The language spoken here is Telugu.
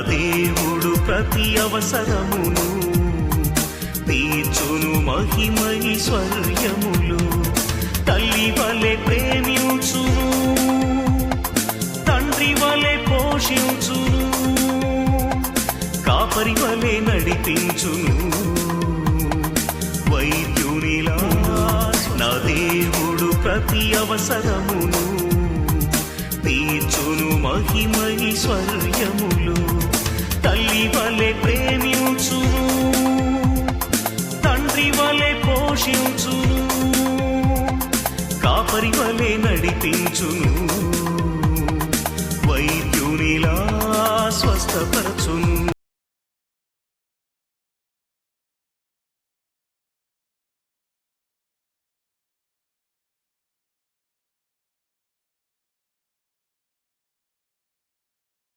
దేవుడు ప్రతి అవసరమును తీర్చును మహిమైశ్వర్యములు. తల్లి వలె ప్రేమించును, తండ్రి వలె పోషించును, కాపరి వలె నడిపించును. వైద్యునిలా నా దేవుడు ప్రతి అవసరమును తీర్చును మహిమైశ్వర్యములు. తల్లి వలె ప్రేమించును, తండ్రి వలె పోషించును, కాపరి వలె నడిపించును.